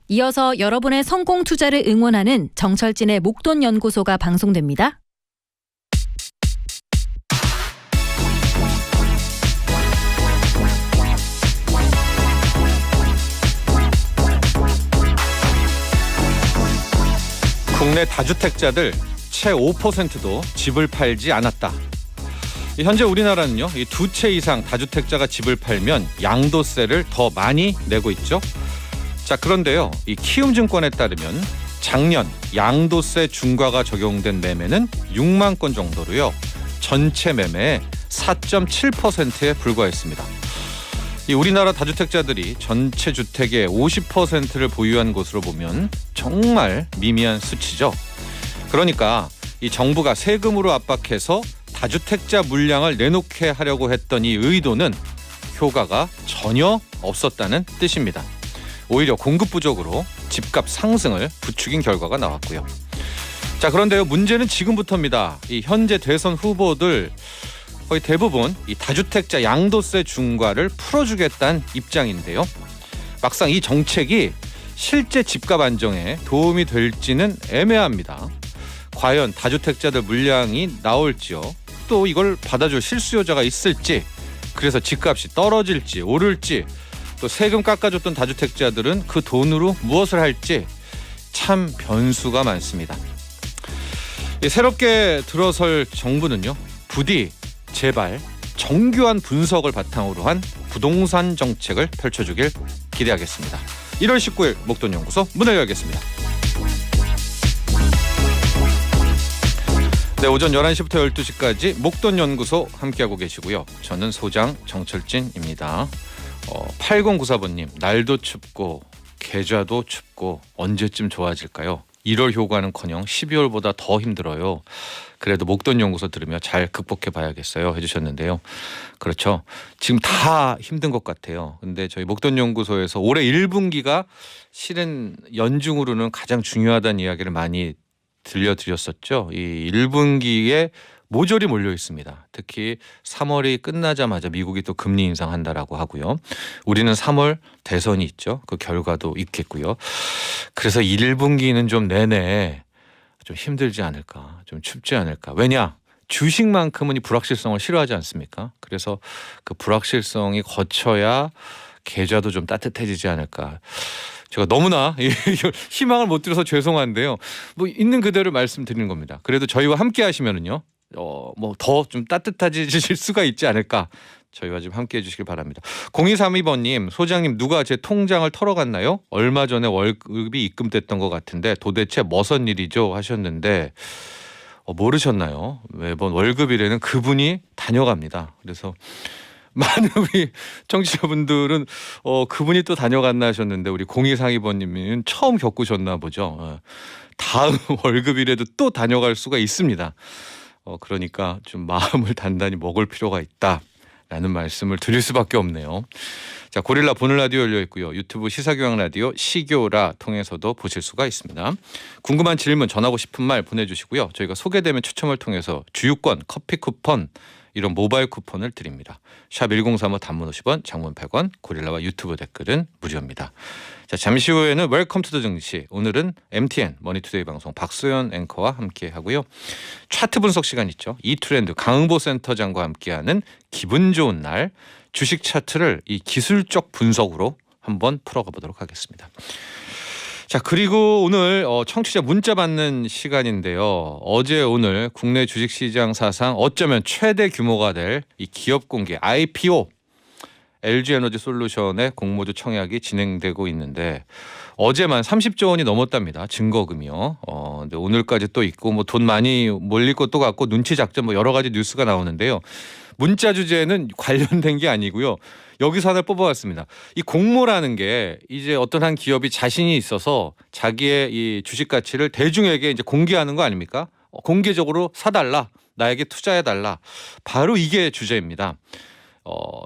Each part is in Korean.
이어서 여러분의 성공 투자를 응원하는 정철진의 목돈 연구소가 방송됩니다. 국내 다주택자들 채 5%도 집을 팔지 않았다. 현재 우리나라는요, 이 2채 이상 다주택자가 집을 팔면 양도세를 더 많이 내고 있죠. 자, 그런데요, 이 키움증권에 따르면 작년 양도세 중과가 적용된 매매는 6만 건 정도로요, 전체 매매의 4.7%에 불과했습니다. 이 우리나라 다주택자들이 전체 주택의 50%를 보유한 것으로 보면 정말 미미한 수치죠. 그러니까 이 정부가 세금으로 압박해서 다주택자 물량을 내놓게 하려고 했던 이 의도는 효과가 전혀 없었다는 뜻입니다. 오히려 공급 부족으로 집값 상승을 부추긴 결과가 나왔고요. 자, 그런데요, 문제는 지금부터입니다. 이 현재 대선 후보들 거의 대부분 이 다주택자 양도세 중과를 풀어주겠다는 입장인데요. 막상 이 정책이 실제 집값 안정에 도움이 될지는 애매합니다. 과연 다주택자들 물량이 나올지요? 또 이걸 받아줄 실수요자가 있을지, 그래서 집값이 떨어질지 오를지, 또 세금 깎아줬던 다주택자들은 그 돈으로 무엇을 할지 참 변수가 많습니다. 새롭게 들어설 정부는요, 부디 제발 정교한 분석을 바탕으로 한 부동산 정책을 펼쳐주길 기대하겠습니다. 1월 19일 목돈연구소 문을 열겠습니다. 네, 오전 11시부터 12시까지 목돈연구소 함께하고 계시고요. 저는 소장 정철진입니다. 8094번님, 날도 춥고 계좌도 춥고 언제쯤 좋아질까요? 1월 효과는커녕 12월보다 더 힘들어요. 그래도 목돈연구소 들으며 잘 극복해 봐야겠어요 해주셨는데요. 그렇죠. 지금 다 힘든 것 같아요. 근데 저희 목돈연구소에서 올해 1분기가 실은 연중으로는 가장 중요하다는 이야기를 많이 들려드렸었죠. 이 1분기에 모조리 몰려 있습니다. 특히 3월이 끝나자마자 미국이 또 금리 인상한다라고 하고요. 우리는 3월 대선이 있죠. 그 결과도 있겠고요. 그래서 1분기는 좀 내내 좀 힘들지 않을까, 좀 춥지 않을까. 왜냐? 주식만큼은 이 불확실성을 싫어하지 않습니까? 그래서 그 불확실성이 거쳐야 계좌도 좀 따뜻해지지 않을까. 제가 너무나 희망을 못 드려서 죄송한데요. 뭐 있는 그대로 말씀드리는 겁니다. 그래도 저희와 함께 하시면은요, 뭐 더 좀 따뜻해지실 수가 있지 않을까. 저희와 좀 함께 해주시길 바랍니다. 0232번님, 소장님 누가 제 통장을 털어갔나요? 얼마 전에 월급이 입금됐던 것 같은데 도대체 무슨 일이죠? 하셨는데 모르셨나요? 매번 월급일에는 그분이 다녀갑니다. 그래서 많은 우리 청취자분들은 그분이 또 다녀갔나 하셨는데 우리 0232번님은 처음 겪으셨나 보죠. 다음 월급일에도 또 다녀갈 수가 있습니다. 그러니까 좀 마음을 단단히 먹을 필요가 있다라는 말씀을 드릴 수밖에 없네요. 자, 고릴라 보는 라디오 열려 있고요. 유튜브 시사교양 라디오 시교라 통해서도 보실 수가 있습니다. 궁금한 질문, 전하고 싶은 말 보내주시고요. 저희가 소개되면 추첨을 통해서 주유권, 커피 쿠폰, 이런 모바일 쿠폰을 드립니다. 샵 1035 단문 50원, 장문 100원, 고릴라와 유튜브 댓글은 무료입니다. 자, 잠시 후에는 웰컴 투 더 증시. 오늘은 MTN 머니투데이 방송 박소연 앵커와 함께 하고요. 차트 분석 시간 있죠. 이 트렌드 강흥보 센터장과 함께하는 기분 좋은 날, 주식 차트를 이 기술적 분석으로 한번 풀어가 보도록 하겠습니다. 자, 그리고 오늘 청취자 문자 받는 시간인데요. 어제 오늘 국내 주식시장 사상 어쩌면 최대 규모가 될 이 기업 공개 IPO LG에너지솔루션의 공모주 청약이 진행되고 있는데 어제만 30조 원이 넘었답니다. 증거금이요. 근데 오늘까지 또 있고 뭐 돈 많이 몰릴 것도 같고 눈치 작전 뭐 여러 가지 뉴스가 나오는데요. 문자 주제는 관련된 게 아니고요. 여기서 하나 뽑아왔습니다. 이 공모라는 게 이제 어떤 한 기업이 자신이 있어서 자기의 이 주식 가치를 대중에게 이제 공개하는 거 아닙니까? 공개적으로 사달라, 나에게 투자해달라. 바로 이게 주제입니다.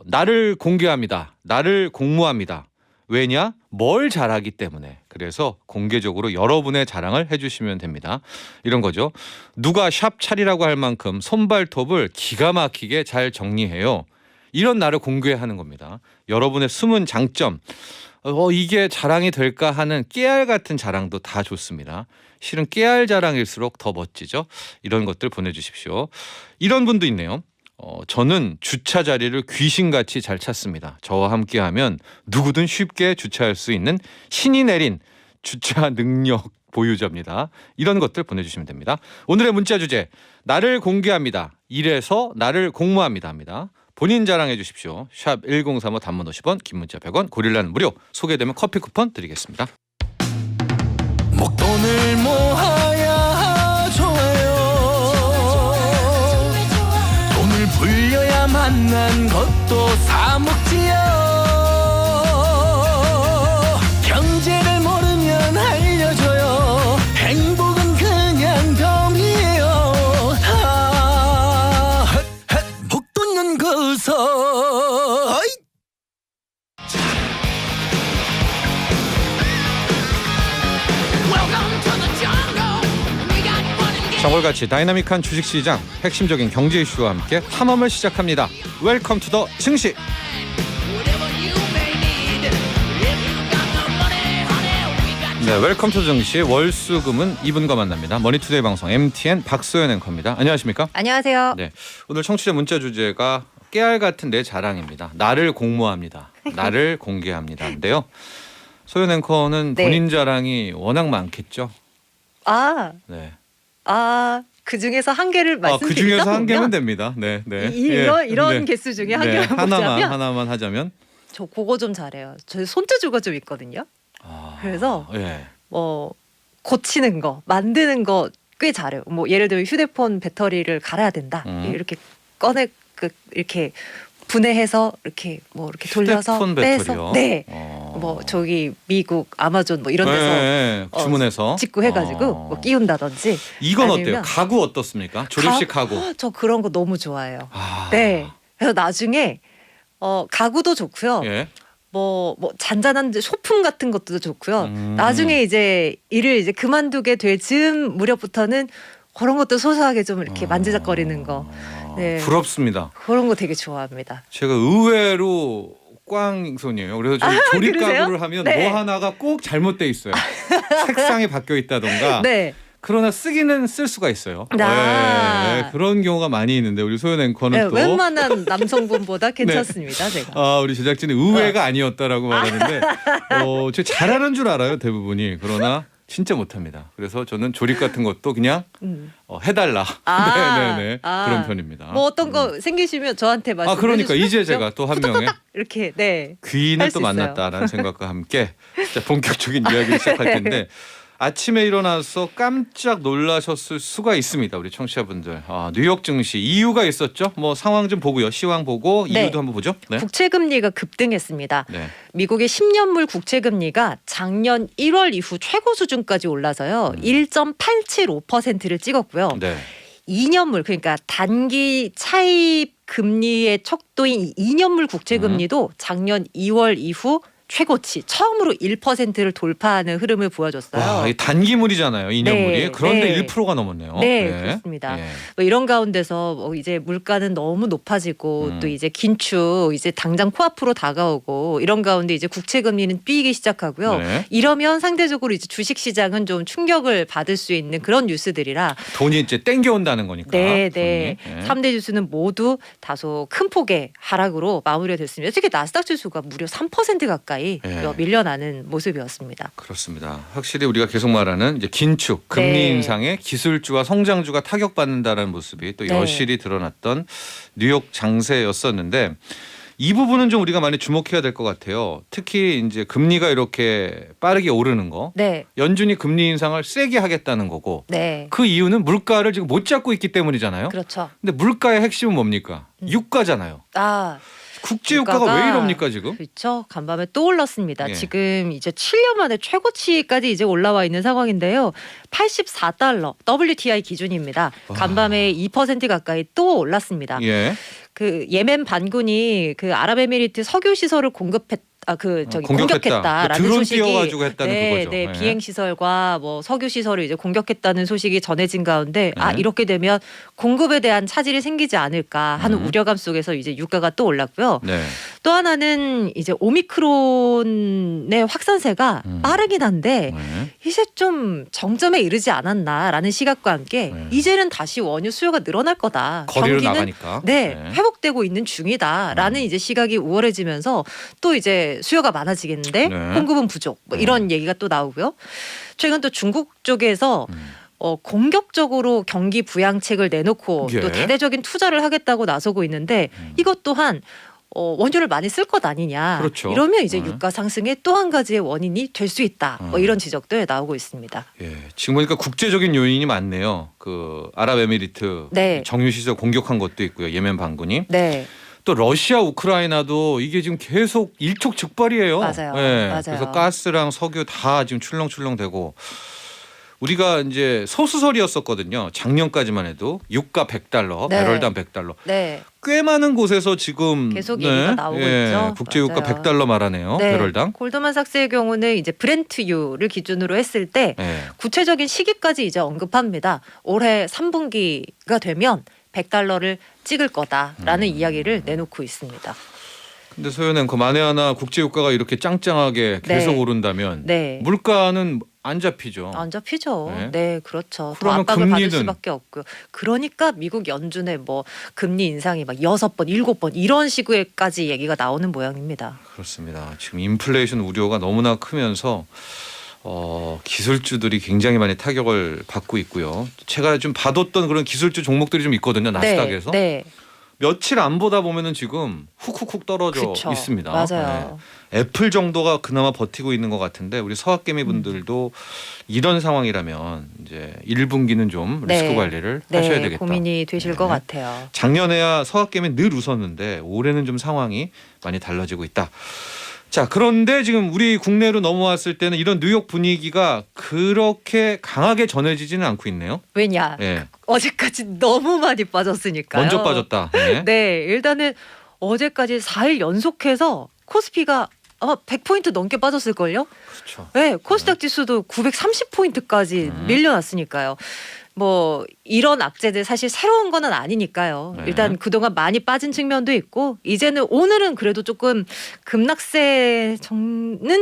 나를 공개합니다. 나를 공모합니다. 왜냐? 뭘 잘하기 때문에. 그래서 공개적으로 여러분의 자랑을 해주시면 됩니다. 이런 거죠. 누가 샵 차리라고 할 만큼 손발톱을 기가 막히게 잘 정리해요. 이런 나를 공개하는 겁니다. 여러분의 숨은 장점, 이게 자랑이 될까 하는 깨알 같은 자랑도 다 좋습니다. 실은 깨알 자랑일수록 더 멋지죠. 이런 것들 보내주십시오. 이런 분도 있네요. 저는 주차 자리를 귀신같이 잘 찾습니다. 저와 함께하면 누구든 쉽게 주차할 수 있는 신이 내린 주차 능력 보유자입니다. 이런 것들 보내주시면 됩니다. 오늘의 문자 주제, 나를 공개합니다. 이래서 나를 공모합니다 합니다. 본인 자랑해 주십시오. 샵 1035 단문 50원, 긴 문자 100원, 고릴라는 무료. 소개되면 커피 쿠폰 드리겠습니다. 목돈을 모아야 좋아요. 돈을 불려야 만난 것도 사먹지요. 경제를 모르면 알려줘요. 행복은 그냥 덤이에요. 목돈 연구소. 정월같이 다이나믹한 주식시장, 핵심적인 경제 이슈와 함께 탐험을 시작합니다. 웰컴 투 더 증시. 네, 웰컴 투 증시 월수금은 이분과 만납니다. 머니투데이 방송 MTN 박소연 앵커입니다. 안녕하십니까? 안녕하세요. 네, 오늘 청취자 문자 주제가 깨알 같은 내 자랑입니다. 나를 공모합니다. 나를 공개합니다인데요. 소연 앵커는 네. 본인 자랑이 워낙 많겠죠? 네. 그 중에서 한 개를 그 말씀드리다 중에서 한 보면 개면 됩니다. 네, 네. 이런 네. 개수 중에 한 네, 개를 보자면 하나만 하자면 저 그거 좀 잘해요. 저 손재주가 좀 있거든요. 그래서 예. 뭐 고치는 거, 만드는 거 꽤 잘해요. 뭐 예를 들어 휴대폰 배터리를 갈아야 된다. 이렇게 꺼내 이렇게 분해해서 이렇게 뭐 이렇게 돌려서 휴대폰 빼서 배터리요? 네. 뭐 저기 미국 아마존 뭐 이런 데서 네, 주문해서 직구해가지고 뭐 끼운다든지. 이건 어때요? 아니면 가구 어떻습니까? 조립식 가구. 저 그런 거 너무 좋아해요. 네. 그래서 나중에 가구도 좋고요. 예. 뭐 잔잔한 소품 같은 것도 좋고요. 나중에 이제 일을 이제 그만두게 될 즈음 무렵부터는 그런 것도 소소하게 좀 이렇게 만지작거리는 거. 네. 부럽습니다. 그런 거 되게 좋아합니다. 제가 의외로 꽝손이에요. 그래서 좀 조립 그러세요? 가구를 하면 네. 뭐 하나가 꼭 잘못돼 있어요. 색상이 바뀌어 있다던가. 네. 그러나 쓰기는 쓸 수가 있어요. 네, 그런 경우가 많이 있는데 우리 소연 앵커는 네, 또 웬만한 남성분보다 괜찮습니다. 제가. 우리 제작진이 의외가 아니었다라고 말하는데 저 잘하는 줄 알아요 대부분이. 그러나 진짜 못합니다. 그래서 저는 조립 같은 것도 그냥 해달라. 네네네 그런 편입니다. 뭐 어떤 거 생기시면 저한테 말씀해 그러니까 주시면 이제 제가 또 한 명의 이렇게 네. 귀인을 할 또 수 있어요. 만났다라는 생각과 함께 자, 본격적인 이야기를 시작할 텐데 아침에 일어나서 깜짝 놀라셨을 수가 있습니다. 우리 청취자분들. 뉴욕 증시 이유가 있었죠. 뭐 상황 좀 보고요. 시황 보고 네. 이유도 한번 보죠. 네. 국채금리가 급등했습니다. 네. 미국의 10년물 국채금리가 작년 1월 이후 최고 수준까지 올라서요. 1.875%를 찍었고요. 네. 2년물 그러니까 단기 차입 금리의 척도인 2년물 국채금리도 작년 2월 이후 최고치 처음으로 1%를 돌파하는 흐름을 보여줬어요. 이 단기물이잖아요. 2년물이. 네, 그런데 네. 1%가 넘었네요. 네, 그렇습니다. 예. 뭐 이런 가운데서 뭐 이제 물가는 너무 높아지고 또 이제 긴축 이제 당장 코앞으로 다가오고 이런 가운데 이제 국채 금리는 뛰기 시작하고요. 네. 이러면 상대적으로 이제 주식 시장은 좀 충격을 받을 수 있는 그런 뉴스들이라 돈이 이제 땡겨온다는 거니까. 네. 돈이. 예. 3대 지수는 모두 다소 큰 폭의 하락으로 마무리가 됐습니다. 특히 나스닥 지수가 무려 3% 가까이 예. 밀려나는 모습이었습니다. 그렇습니다. 확실히 우리가 계속 말하는 이제 긴축, 금리 네. 인상에 기술주와 성장주가 타격받는다는 모습이 또 네. 여실히 드러났던 뉴욕 장세였었는데 이 부분은 좀 우리가 많이 주목해야 될 것 같아요. 특히 이제 금리가 이렇게 빠르게 오르는 거, 네, 연준이 금리 인상을 세게 하겠다는 거고 네, 그 이유는 물가를 지금 못 잡고 있기 때문이잖아요. 그렇죠. 근데 물가의 핵심은 뭡니까? 유가잖아요. 국제 유가가 왜 이럽니까 지금? 그렇죠. 간밤에 또 올랐습니다. 예. 지금 이제 7년 만에 최고치까지 이제 올라와 있는 상황인데요. 84달러 WTI 기준입니다. 간밤에 2% 가까이 또 올랐습니다. 예. 그 예멘 반군이 그 아랍에미리트 석유 시설을 공급했던 공격했다라는 드론 소식이 띄워가지고 했다는 그거죠. 네, 비행 시설과 뭐 석유 시설을 이제 공격했다는 소식이 전해진 가운데 네. 이렇게 되면 공급에 대한 차질이 생기지 않을까 하는 우려감 속에서 이제 유가가 또 올랐고요. 네. 또 하나는 이제 오미크론의 확산세가 빠르긴 한데 네. 이제 좀 정점에 이르지 않았나라는 시각과 함께 네. 이제는 다시 원유 수요가 늘어날 거다. 거리로 경기는 나가니까. 네, 회복되고 있는 중이다라는 이제 시각이 우월해지면서 또 이제 수요가 많아지겠는데 네. 공급은 부족 뭐 이런 얘기가 또 나오고요. 최근 또 중국 쪽에서 공격적으로 경기 부양책을 내놓고 예. 또 대대적인 투자를 하겠다고 나서고 있는데 이것 또한 원유를 많이 쓸 것 아니냐. 그렇죠. 이러면 이제 네. 유가 상승의 또 한 가지의 원인이 될 수 있다. 뭐 이런 지적도 나오고 있습니다. 예, 지금 보니까 국제적인 요인이 많네요. 그 아랍에미리트 네. 정유시설 공격한 것도 있고요. 예멘 반군이. 네. 또 러시아 우크라이나도 이게 지금 계속 일촉즉발이에요. 맞아요. 예, 맞아요. 그래서 가스랑 석유 다 지금 출렁출렁되고 우리가 이제 소수설이었었거든요. 작년까지만 해도 유가 $100, 네. 배럴당 $100. 네. 꽤 많은 곳에서 지금 계속 얘기가 나오고 있죠. 국제유가 맞아요. $100 말하네요. 네. 배럴당. 골드만삭스의 경우는 이제 브렌트유를 기준으로 했을 때 예. 구체적인 시기까지 이제 언급합니다. 올해 3분기가 되면 $100를 찍을 거다라는 이야기를 내놓고 있습니다. 근데 소연은 그 만에 하나 국제유가가 이렇게 짱짱하게 계속 네. 오른다면 네. 물가는 안 잡히죠. 안 잡히죠. 네. 네, 그렇죠. 더 그러면 압박을 받을 금리는? 수밖에 없고요. 그러니까 미국 연준의 뭐 금리 인상이 막 6번, 7번 이런 시기까지 얘기가 나오는 모양입니다. 그렇습니다. 지금 인플레이션 우려가 너무나 크면서 기술주들이 굉장히 많이 타격을 받고 있고요. 제가 좀 봐뒀던 그런 기술주 종목들이 좀 있거든요. 나스닥에서. 네. 며칠 안 보다 보면은 지금 훅훅훅 떨어져 그쵸. 있습니다. 맞아요. 네. 애플 정도가 그나마 버티고 있는 것 같은데 우리 서학개미 분들도 이런 상황이라면 이제 1분기는 좀 네. 리스크 관리를 네, 하셔야 되겠다. 고민이 되실 네. 것 같아요. 작년에야 서학개미 늘 웃었는데 올해는 좀 상황이 많이 달라지고 있다. 자, 그런데 지금 우리 국내로 넘어왔을 때는 이런 뉴욕 분위기가 그렇게 강하게 전해지지는 않고 있네요. 왜냐? 예. 어제까지 너무 많이 빠졌으니까요. 먼저 빠졌다. 네. 네, 일단은 어제까지 4일 연속해서 코스피가 아마 100포인트 넘게 빠졌을걸요? 그렇죠. 네, 코스닥 지수도 930포인트까지 밀려났으니까요. 뭐 이런 악재들 사실 새로운 거는 아니니까요. 네. 일단 그동안 많이 빠진 측면도 있고 이제는 오늘은 그래도 조금 급락세는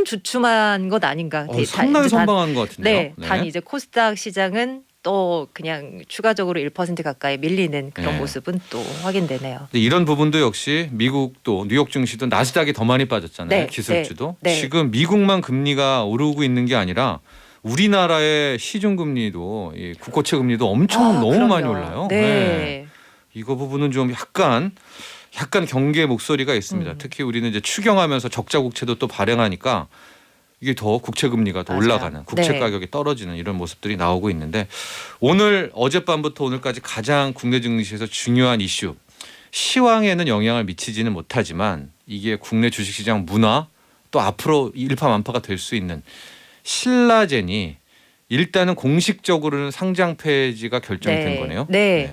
주춤한 것 아닌가. 상당히 단- 선방한 것 같은데요. 네, 단 이제 코스닥 시장은 또 그냥 추가적으로 1% 가까이 밀리는 그런 네. 모습은 또 확인되네요. 근데 이런 부분도 역시 미국도 뉴욕 증시도 나스닥이 더 많이 빠졌잖아요. 네, 기술주도. 네, 네. 지금 미국만 금리가 오르고 있는 게 아니라 우리나라의 시중 금리도 이 국고채 금리도 엄청 너무 그럼요. 많이 올라요. 네. 이거 부분은 좀 약간 경계 목소리가 있습니다. 특히 우리는 이제 추경하면서 적자 국채도 또 발행하니까 이게 더 국채 금리가 더 맞아요. 올라가는, 국채 네. 가격이 떨어지는 이런 모습들이 나오고 있는데 오늘 어젯밤부터 오늘까지 가장 국내 증시에서 중요한 이슈, 시황에는 영향을 미치지는 못하지만 이게 국내 주식시장 문화 또 앞으로 일파만파가 될 수 있는 신라젠이 일단은 공식적으로는 상장 폐지가 결정된 네. 거네요. 네.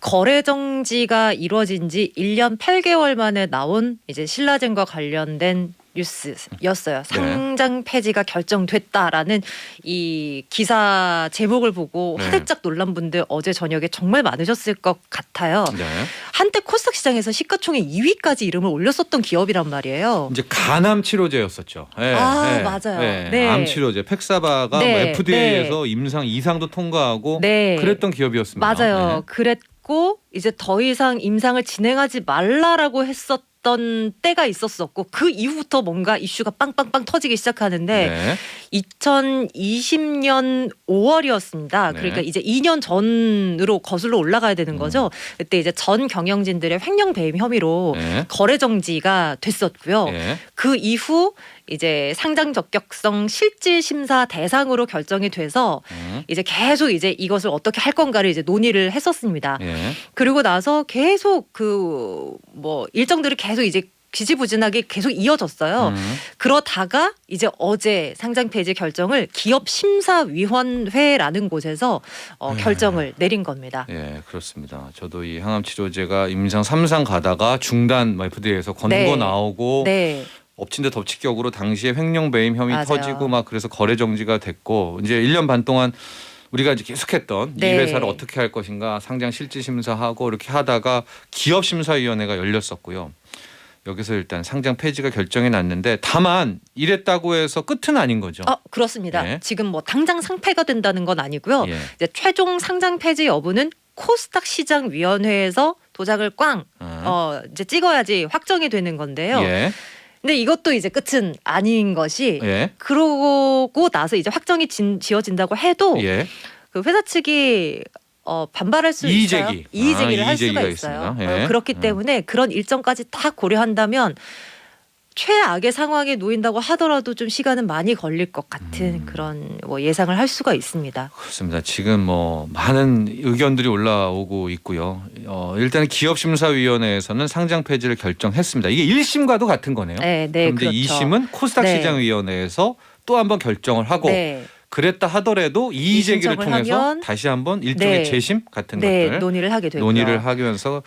거래 정지가 이루어진 지 1년 8개월 만에 나온 이제 신라젠과 관련된 뉴스였어요. 상장 폐지가 결정됐다라는 이 기사 제목을 보고 네. 화들짝 놀란 분들 어제 저녁에 정말 많으셨을 것 같아요. 네. 한때 코스닥 시장에서 시가총액 2위까지 이름을 올렸었던 기업이란 말이에요. 이제 간암 치료제였었죠. 네, 맞아요. 네. 암 치료제 팩사바가 네, 뭐 FDA에서 임상 이상도 통과하고 네. 그랬던 기업이었습니다. 맞아요. 네. 그랬고 이제 더 이상 임상을 진행하지 말라라고 했었던 때가 있었었고 그 이후부터 뭔가 이슈가 빵빵빵 터지기 시작하는데 네. 2020년 5월이었습니다. 네. 그러니까 이제 2년 전으로 거슬러 올라가야 되는 거죠. 그때 이제 전 경영진들의 횡령 배임 혐의로 네. 거래 정지가 됐었고요. 네. 그 이후 이제 상장 적격성 실질 심사 대상으로 결정이 돼서 이제 계속 이제 이것을 어떻게 할 건가를 이제 논의를 했었습니다. 네. 그리고 나서 계속 그 뭐 일정들이 계속 이제 지지부진하게 계속 이어졌어요. 그러다가 이제 어제 상장 폐지 결정을 기업심사위원회라는 곳에서 결정을 내린 겁니다. 예, 그렇습니다. 저도 이 항암 치료제가 임상 3상 가다가 중단 FDA에서 권고 네. 나오고 네. 엎친 데 덮친 격으로 당시에 횡령 배임 혐의 맞아요. 터지고 막 그래서 거래 정지가 됐고 이제 1년 반 동안 우리가 이제 계속했던 네. 이 회사를 어떻게 할 것인가 상장 실질 심사하고 이렇게 하다가 기업 심사위원회가 열렸었고요. 여기서 일단 상장 폐지가 결정이 났는데 다만 이랬다고 해서 끝은 아닌 거죠. 그렇습니다. 네. 지금 뭐 당장 상폐가 된다는 건 아니고요. 예. 이제 최종 상장 폐지 여부는 코스닥 시장위원회에서 도장을 꽝 이제 찍어야지 확정이 되는 건데요. 예. 근데 이것도 이제 끝은 아닌 것이 예. 그러고 나서 이제 확정이 지어진다고 해도 예. 그 회사 측이 반발할 수 이의제기. 있어요. 이의제기를 할 수가 이의제기가 있어요. 있습니다. 예. 그렇기 때문에 그런 일정까지 다 고려한다면 최악의 상황에 놓인다고 하더라도 좀 시간은 많이 걸릴 것 같은 그런 뭐 예상을 할 수가 있습니다. 그렇습니다. 지금 뭐 많은 의견들이 올라오고 있고요. 일단 기업심사위원회에서는 상장 폐지를 결정했습니다. 이게 1심과도 같은 거네요. 네, 그런데 그렇죠. 2심은 코스닥 네. 시장위원회에서 또 한번 결정을 하고 네, 그랬다 하더라도 이의제기를 신청을 통해서 하면 다시 한번 일종의 네. 재심 같은 네, 것들 논의를 하게 되고요. 논의를 하면서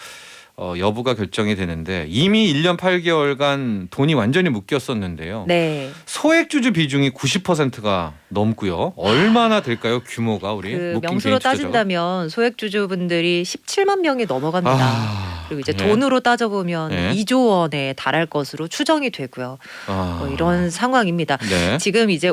여부가 결정이 되는데 이미 1년 8개월간 돈이 완전히 묶였었는데요. 네, 소액주주 비중이 90%가 넘고요. 얼마나 될까요? 규모가 우리 그 묶인 명수로 개인 투자자가? 따진다면 소액주주분들이 17만 명이 넘어갑니다. 그리고 이제 예. 돈으로 따져보면 예. 2조 원에 달할 것으로 추정이 되고요. 뭐 이런 상황입니다. 네. 지금 이제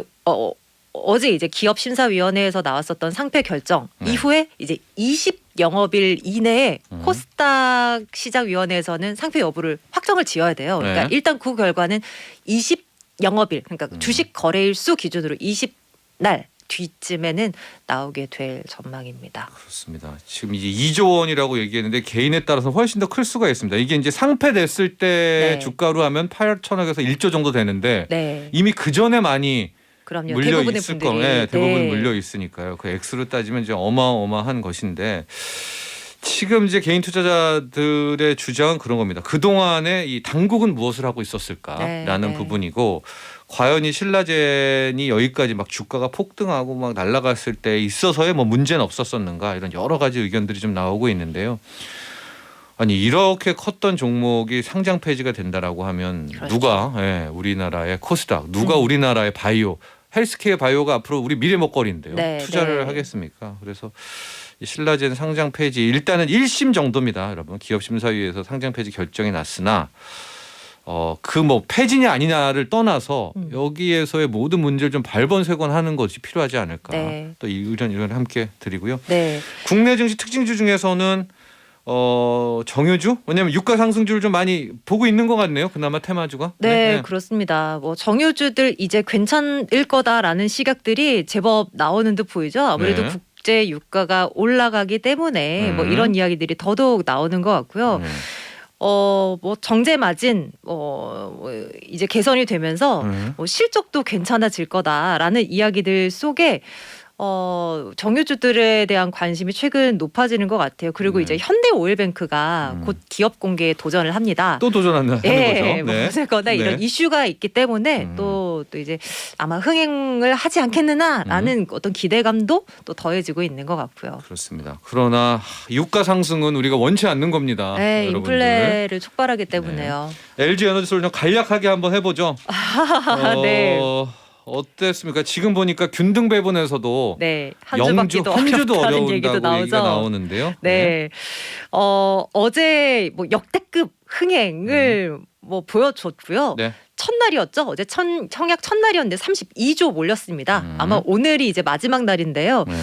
어제 이제 기업심사위원회에서 나왔었던 상폐 결정 네. 이후에 이제 20영업일 이내에 음. 코스닥 시장위원회에서는 상폐 여부를 확정을 지어야 돼요. 그러니까 네. 일단 그 결과는 20영업일 그러니까 주식 거래일 수 기준으로 20날 뒤쯤에는 나오게 될 전망입니다. 그렇습니다. 지금 이제 2조 원이라고 얘기했는데 개인에 따라서 훨씬 더 클 수가 있습니다. 이게 이제 상폐됐을 때 네. 주가로 하면 8천억에서 1조 정도 되는데 네, 이미 그 전에 많이 그럼요. 물려 대부분의 있을 분들이 거, 대부분 네. 물려 있으니까요. 그 액수로 따지면 이제 어마어마한 것인데 지금 이제 개인 투자자들의 주장은 그런 겁니다. 그 동안에 이 당국은 무엇을 하고 있었을까라는 네. 부분이고 과연 이 신라젠이 여기까지 막 주가가 폭등하고 막 날아갔을 때 있어서의 뭐 문제는 없었었는가 이런 여러 가지 의견들이 좀 나오고 있는데요. 아니 이렇게 컸던 종목이 상장 폐지가 된다라고 하면 그렇죠. 누가 우리나라의 코스닥, 누가 우리나라의 바이오, 헬스케어 바이오가 앞으로 우리 미래 먹거리인데요. 네, 투자를 네. 하겠습니까? 그래서 이 신라젠 상장 폐지 일단은 1심 정도입니다, 여러분. 기업심사위에서 상장 폐지 결정이 났으나 그 뭐 폐지냐 아니냐를 떠나서 여기에서의 모든 문제를 좀 발본색원하는 것이 필요하지 않을까. 네. 또 이 의견 함께 드리고요. 네. 국내 증시 특징주 중에서는 정유주? 왜냐하면 유가 상승주를 좀 많이 보고 있는 것 같네요. 그나마 테마주가. 네, 그렇습니다. 뭐 정유주들 이제 괜찮을 거다라는 시각들이 제법 나오는 듯 보이죠. 아무래도 네. 국제 유가가 올라가기 때문에 뭐 이런 이야기들이 더더욱 나오는 것 같고요. 뭐 정제 마진 이제 개선이 되면서 뭐 실적도 괜찮아질 거다라는 이야기들 속에 정유주들에 대한 관심이 최근 높아지는 것 같아요. 그리고 네. 이제 현대오일뱅크가 곧 기업 공개에 도전을 합니다. 또 도전하는 예, 거죠. 뭐 어쨌거나 이런 이슈가 있기 때문에 또 이제 아마 흥행을 하지 않겠느냐라는 어떤 기대감도 또 더해지고 있는 것 같고요. 그렇습니다. 그러나 유가 상승은 우리가 원치 않는 겁니다. 네, 여러분들. 인플레를 촉발하기 때문에요. LG 에너지솔루션 간략하게 한번 해보죠. 네. 어땠습니까? 지금 보니까 균등 배분에서도 네, 한 영주, 주밖에도 한주도 어렵다는 얘기도 어려운다고 얘기가 나오죠. 나오는데요. 네, 어제 뭐 역대급 흥행을 뭐 보여줬고요. 네. 첫날이었죠. 어제 청약 첫날이었는데 32조 몰렸습니다. 아마 오늘이 이제 마지막 날인데요. 네.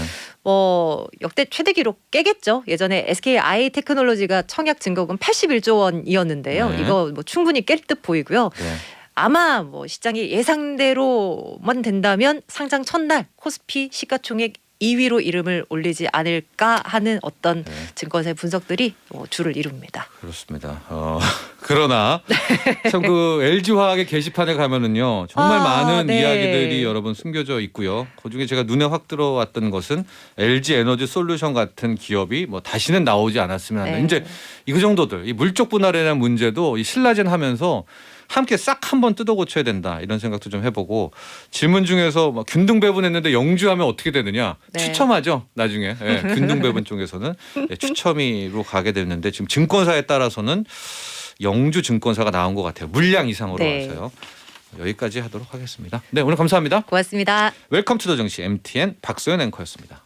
역대 최대 기록 깨겠죠. 예전에 SKI 테크놀로지가 청약 증거금 81조 원이었는데요. 네. 이거 뭐 충분히 깰 듯 보이고요. 네. 아마 뭐 시장이 예상대로만 된다면 상장 첫날 코스피 시가총액 2위로 이름을 올리지 않을까 하는 어떤 증권사의 분석들이 주를 이룹니다. 그렇습니다. 그러나 참 그 LG화학의 게시판에 가면은요 정말 많은 네. 이야기들이 여러분 숨겨져 있고요. 그중에 제가 눈에 확 들어왔던 것은 LG 에너지 솔루션 같은 기업이 뭐 다시는 나오지 않았으면 하는. 네. 이제 이그 정도들 이 물적 분할에 대한 문제도 이 신라젠 하면서 함께 싹 한번 뜯어 고쳐야 된다 이런 생각도 좀 해보고 질문 중에서 막 균등 배분했는데 영주하면 어떻게 되느냐 네. 추첨하죠 나중에 균등 배분 쪽에서는 추첨으로 가게 됐는데 지금 증권사에 따라서는 영주 증권사가 나온 것 같아요 물량 이상으로 네. 와서요 여기까지 하도록 하겠습니다. 네, 오늘 감사합니다. 고맙습니다. 웰컴 투 더 정치 MTN 박소연 앵커였습니다.